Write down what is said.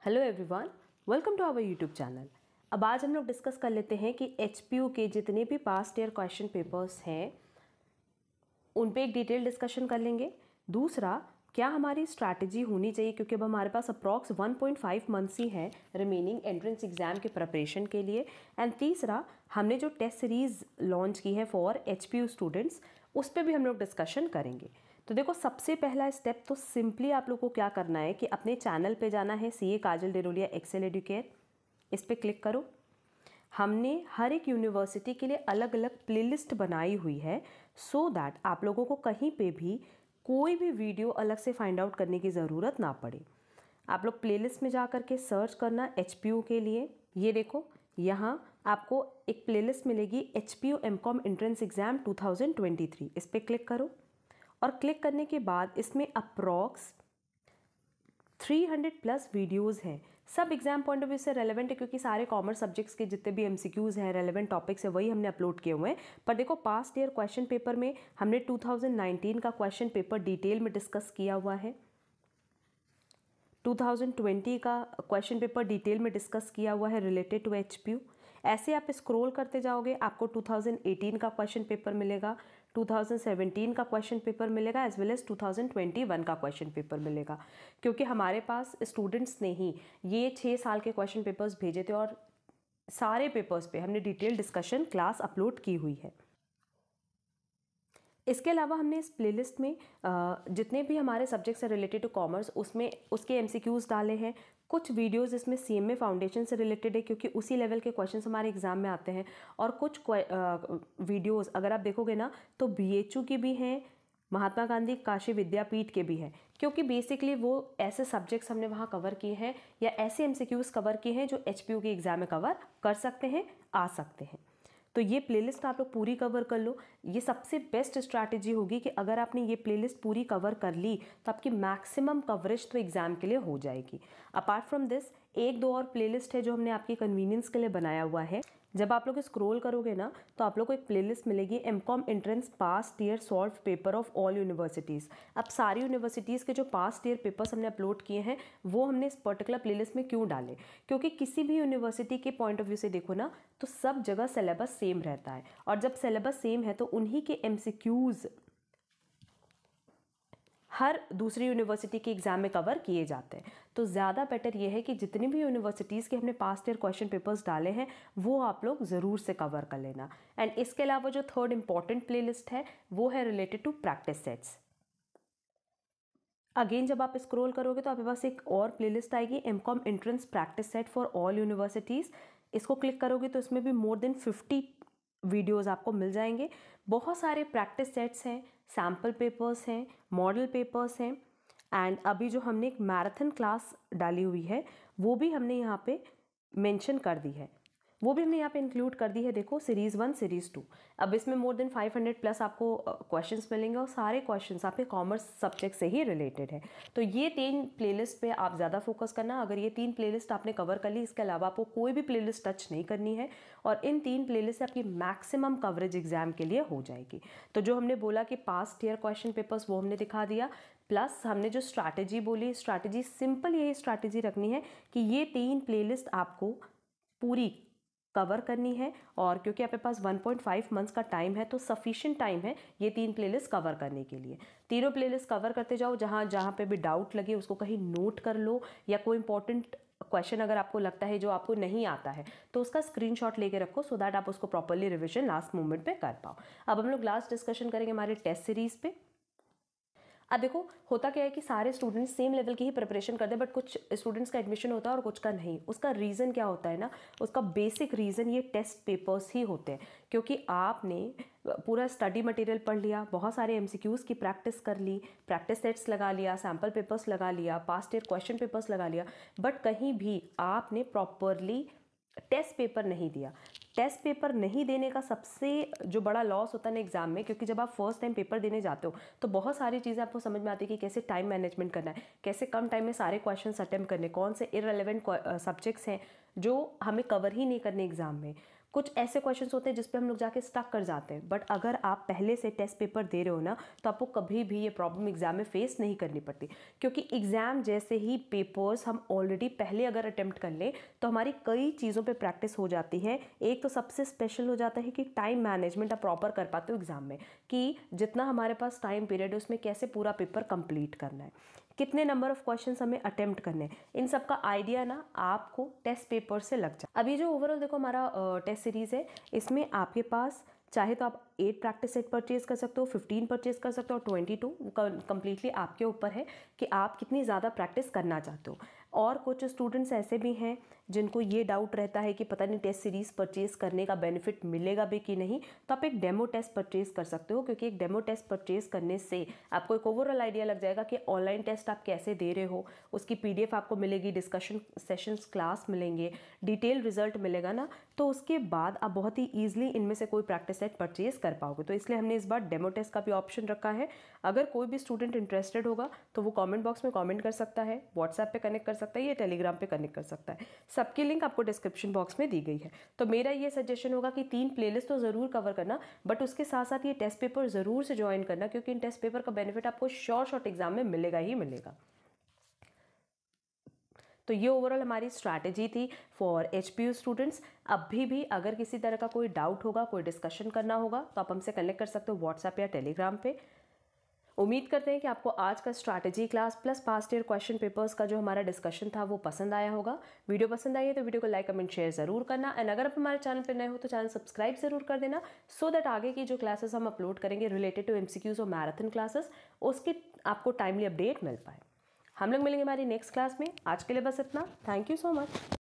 Hello everyone, welcome to our YouTube channel. अब आज हम लोग डिस्कस कर लेते हैं कि एचपीयू के जितने भी पास्ट ईयर क्वेश्चन पेपर्स हैं उन पे एक डिटेल डिस्कशन कर लेंगे। दूसरा, क्या हमारी स्ट्रैटेजी होनी चाहिए, क्योंकि अब हमारे पास अप्रॉक्स 1.5 मंथ्स ही हैं रिमेनिंग एंट्रेंस एग्जाम के प्रिपरेशन के लिए। एंड तीसरा, हमने जो टेस्ट सीरीज लॉन्च की है फॉर एचपीयू स्टूडेंट्स, उस पर भी हम लोग डिस्कशन करेंगे। तो देखो, सबसे पहला स्टेप तो सिंपली आप लोग को क्या करना है कि अपने चैनल पे जाना है, सीए काजल डिरोलिया एक्सेल एडुकेट, इस पर क्लिक करो। हमने हर एक यूनिवर्सिटी के लिए अलग अलग प्लेलिस्ट बनाई हुई है सो दैट आप लोगों को कहीं पे भी कोई भी वीडियो अलग से फाइंड आउट करने की ज़रूरत ना पड़े। आप लोग प्लेलिस्ट में जा कर के सर्च करना एचपीयू के लिए। ये देखो, यहाँ आपको एक प्लेलिस्ट मिलेगी एचपीयू एमकॉम एंट्रेंस एग्जाम 2023, इस पर क्लिक करो। और क्लिक करने के बाद इसमें अप्रॉक्स 300 प्लस वीडियोस हैं। सब एग्जाम पॉइंट ऑफ व्यू से रेलेवेंट है, क्योंकि सारे कॉमर्स सब्जेक्ट्स के जितने भी एमसीक्यूज हैं, रेलेवेंट टॉपिक्स है, वही हमने अपलोड किए हुए हैं। पर देखो, पास्ट ईयर क्वेश्चन पेपर में हमने 2019 का क्वेश्चन पेपर डिटेल में डिस्कस किया हुआ है, 2020 का क्वेश्चन पेपर डिटेल में डिस्कस किया हुआ है रिलेटेड टू एचपीयू। ऐसे आप स्क्रॉल करते जाओगे, आपको 2018 का क्वेश्चन पेपर मिलेगा, 2017 का क्वेश्चन पेपर मिलेगा, एज वेल एज 2021 का क्वेश्चन पेपर मिलेगा। क्योंकि हमारे पास स्टूडेंट्स ने ही ये 6 साल के क्वेश्चन पेपर्स भेजे थे और सारे पेपर्स पे हमने डिटेल डिस्कशन क्लास अपलोड की हुई है। इसके अलावा हमने इस प्लेलिस्ट में जितने भी हमारे सब्जेक्ट्स से रिलेटेड टू कॉमर्स, उसमें उसके एमसीक्यूज डाले हैं। कुछ वीडियोस इसमें सीएमए फाउंडेशन से रिलेटेड है, क्योंकि उसी लेवल के क्वेश्चंस हमारे एग्जाम में आते हैं। और कुछ वीडियोस अगर आप देखोगे ना, तो बीएचयू की भी हैं, महात्मा गांधी काशी विद्यापीठ के भी हैं, क्योंकि बेसिकली वो ऐसे सब्जेक्ट्स हमने वहाँ कवर किए हैं या ऐसे एमसीक्यूज कवर किए हैं जो एचपीयू के एग्जाम में कवर कर सकते हैं, आ सकते हैं। तो ये प्लेलिस्ट आप लोग पूरी कवर कर लो। ये सबसे बेस्ट स्ट्रैटेजी होगी कि अगर आपने ये प्लेलिस्ट पूरी कवर कर ली तो आपकी मैक्सिमम कवरेज तो एग्जाम के लिए हो जाएगी। अपार्ट फ्रॉम दिस, एक दो और प्लेलिस्ट है जो हमने आपकी कन्वीनियंस के लिए बनाया हुआ है। जब आप लोग स्क्रॉल करोगे ना, तो आप लोग को एक प्लेलिस्ट मिलेगी MCom entrance past year solve paper of all universities. अब सारी यूनिवर्सिटीज़ के जो पास्ट ईयर पेपर्स हमने अपलोड किए हैं वो हमने इस पर्टिकुलर प्लेलिस्ट में क्यों डाले, क्योंकि किसी भी यूनिवर्सिटी के पॉइंट ऑफ व्यू से देखो ना, तो सब जगह सिलेबस सेम रहता है, और जब सिलेबस सेम है तो उन्हीं के एमसीक्यूज हर दूसरी यूनिवर्सिटी के एग्जाम में कवर किए जाते हैं। तो ज़्यादा बेटर ये है कि जितनी भी यूनिवर्सिटीज़ के हमने पास्ट ईयर क्वेश्चन पेपर्स डाले हैं वो आप लोग ज़रूर से कवर कर लेना। एंड इसके अलावा जो थर्ड इंपॉर्टेंट प्लेलिस्ट है वो है related to practice sets. Again जब आप स्क्रॉल करोगे तो आपके पास एक और प्लेलिस्ट आएगी, MCom entrance practice set for all universities. इसको क्लिक करोगे तो इसमें भी मोर देन 50 वीडियोस आपको मिल जाएंगे। बहुत सारे प्रैक्टिस सेट्स हैं, सैम्पल पेपर्स हैं, मॉडल पेपर्स हैं। एंड अभी जो हमने एक मैराथन क्लास डाली हुई है वो भी हमने यहाँ पे मेंशन कर दी है, वो भी हमने यहाँ पे इंक्लूड कर दी है। देखो, सीरीज़ 1 सीरीज़ 2, अब इसमें मोर देन 500 प्लस आपको क्वेश्चंस मिलेंगे, और सारे क्वेश्चंस आपके कॉमर्स सब्जेक्ट से ही रिलेटेड है। तो ये 3 प्लेलिस्ट पे आप ज़्यादा फोकस करना। अगर ये 3 प्लेलिस्ट आपने कवर कर ली, इसके अलावा आपको कोई भी प्लेलिस्ट टच नहीं करनी है, और इन 3 प्लेलिस्ट से आपकी मैक्सिमम कवरेज एग्जाम के लिए हो जाएगी। तो जो हमने बोला कि पास्ट ईयर क्वेश्चन पेपर्स वो हमने दिखा दिया, प्लस हमने जो स्ट्रैटेजी बोली, स्ट्रैटेजी सिंपल यही स्ट्रैटेजी रखनी है कि ये 3 प्लेलिस्ट आपको पूरी कवर करनी है। और क्योंकि आपके पास 1.5 मंथ्स का टाइम है, तो सफिशिएंट टाइम है ये 3 प्लेलिस्ट कवर करने के लिए। तीनों प्लेलिस्ट कवर करते जाओ, जहाँ जहाँ पे भी डाउट लगे उसको कहीं नोट कर लो, या कोई इंपॉर्टेंट क्वेश्चन अगर आपको लगता है जो आपको नहीं आता है तो उसका स्क्रीनशॉट लेके रखो, सो दैट आप उसको प्रॉपरली रिविजन लास्ट मोमेंट पे कर पाओ। अब हम लोग लास्ट डिस्कशन करेंगे हमारे टेस्ट सीरीज पे। अब देखो, होता क्या है कि सारे स्टूडेंट्स सेम लेवल की ही प्रिपरेशन करते हैं, बट कुछ स्टूडेंट्स का एडमिशन होता है और कुछ का नहीं। उसका रीज़न क्या होता है ना, उसका बेसिक रीज़न ये टेस्ट पेपर्स ही होते हैं। क्योंकि आपने पूरा स्टडी मटेरियल पढ़ लिया, बहुत सारे एमसीक्यूज़ की प्रैक्टिस कर ली, प्रैक्टिस सेट्स लगा लिया, सैम्पल पेपर्स लगा लिया, पास्ट ईयर क्वेश्चन पेपर्स लगा लिया, बट कहीं भी आपने प्रॉपरली टेस्ट पेपर नहीं दिया। टेस्ट पेपर नहीं देने का सबसे जो बड़ा लॉस होता है ना एग्जाम में, क्योंकि जब आप फर्स्ट टाइम पेपर देने जाते हो तो बहुत सारी चीज़ें आपको समझ में आती है कि कैसे टाइम मैनेजमेंट करना है, कैसे कम टाइम में सारे क्वेश्चंस अटेम्प्ट करने, कौन से इररिलेवेंट सब्जेक्ट्स हैं जो हमें कवर ही नहीं करने एग्जाम में, कुछ ऐसे क्वेश्चंस होते हैं जिस पे हम लोग जाके स्टक कर जाते हैं, बट अगर आप पहले से टेस्ट पेपर दे रहे हो ना तो आपको कभी भी ये प्रॉब्लम एग्जाम में फेस नहीं करनी पड़ती, क्योंकि एग्जाम जैसे ही पेपर्स हम ऑलरेडी पहले अगर अटेम्प्ट कर लें तो हमारी कई चीज़ों पे प्रैक्टिस हो जाती है। एक तो सबसे स्पेशल हो जाता है कि टाइम मैनेजमेंट आप प्रॉपर कर पाते हो एग्जाम में, कि जितना हमारे पास टाइम पीरियड है उसमें कैसे पूरा पेपर कंप्लीट करना है, कितने नंबर ऑफ क्वेश्चंस हमें अटेम्प्ट करने हैं, इन सब का आइडिया ना आपको टेस्ट पेपर से लग जाए। अभी जो ओवरऑल देखो हमारा टेस्ट सीरीज़ है, इसमें आपके पास चाहे तो आप 8 प्रैक्टिस सेट परचेज कर सकते हो, 15 परचेज कर सकते हो, और 22 कंप्लीटली आपके ऊपर है कि आप कितनी ज़्यादा प्रैक्टिस करना चाहते हो। और कुछ स्टूडेंट्स ऐसे भी हैं जिनको ये डाउट रहता है कि पता नहीं टेस्ट सीरीज़ परचेज करने का बेनिफिट मिलेगा भी कि नहीं, तो आप एक डेमो टेस्ट परचेज कर सकते हो, क्योंकि एक डेमो टेस्ट परचेज करने से आपको एक ओवरऑल आइडिया लग जाएगा कि ऑनलाइन टेस्ट आप कैसे दे रहे हो। उसकी PDF आपको मिलेगी, डिस्कशन सेशंस क्लास मिलेंगे, डिटेल रिजल्ट मिलेगा ना, तो उसके बाद आप बहुत ही ईजिली इनमें से कोई प्रैक्टिस सेट परचेज कर पाओगे। तो इसलिए हमने इस बार डेमो टेस्ट का भी ऑप्शन रखा है। अगर कोई भी स्टूडेंट इंटरेस्टेड होगा तो वो कमेंट बॉक्स में कमेंट कर सकता है, व्हाट्सएप पे कनेक्ट कर सकता है या टेलीग्राम पे कनेक्ट कर सकता है। सबकी लिंक आपको डिस्क्रिप्शन बॉक्स में दी गई है। तो मेरा ये सजेशन होगा कि 3 प्लेलिस्ट तो ज़रूर कवर करना, बट उसके साथ साथ ये टेस्ट पेपर ज़रूर से ज्वाइन करना, क्योंकि इन टेस्ट पेपर का बेनिफिट आपको शॉर्ट एग्जाम में मिलेगा ही मिलेगा। तो ये ओवरऑल हमारी स्ट्रैटेजी थी फॉर HPU स्टूडेंट्स। अभी भी अगर किसी तरह का कोई डाउट होगा, कोई डिस्कशन करना होगा, तो आप हमसे कनेक्ट कर सकते हो व्हाट्सएप या टेलीग्राम पे। उम्मीद करते हैं कि आपको आज का strategy class plus past year question papers का जो हमारा डिस्कशन था वो पसंद आया होगा। वीडियो पसंद आई है तो वीडियो को लाइक कमेंट शेयर ज़रूर करना, एंड अगर आप हमारे चैनल पर नए हो तो चैनल सब्सक्राइब ज़रूर कर देना, सो दैट आगे की जो क्लासेस हम अपलोड करेंगे रिलेटेड टू MCQs और मैराथन क्लासेस, उसकी आपको टाइमली अपडेट मिल पाए। हम लोग मिलेंगे हमारी नेक्स्ट क्लास में। आज के लिए बस इतना। Thank you so much.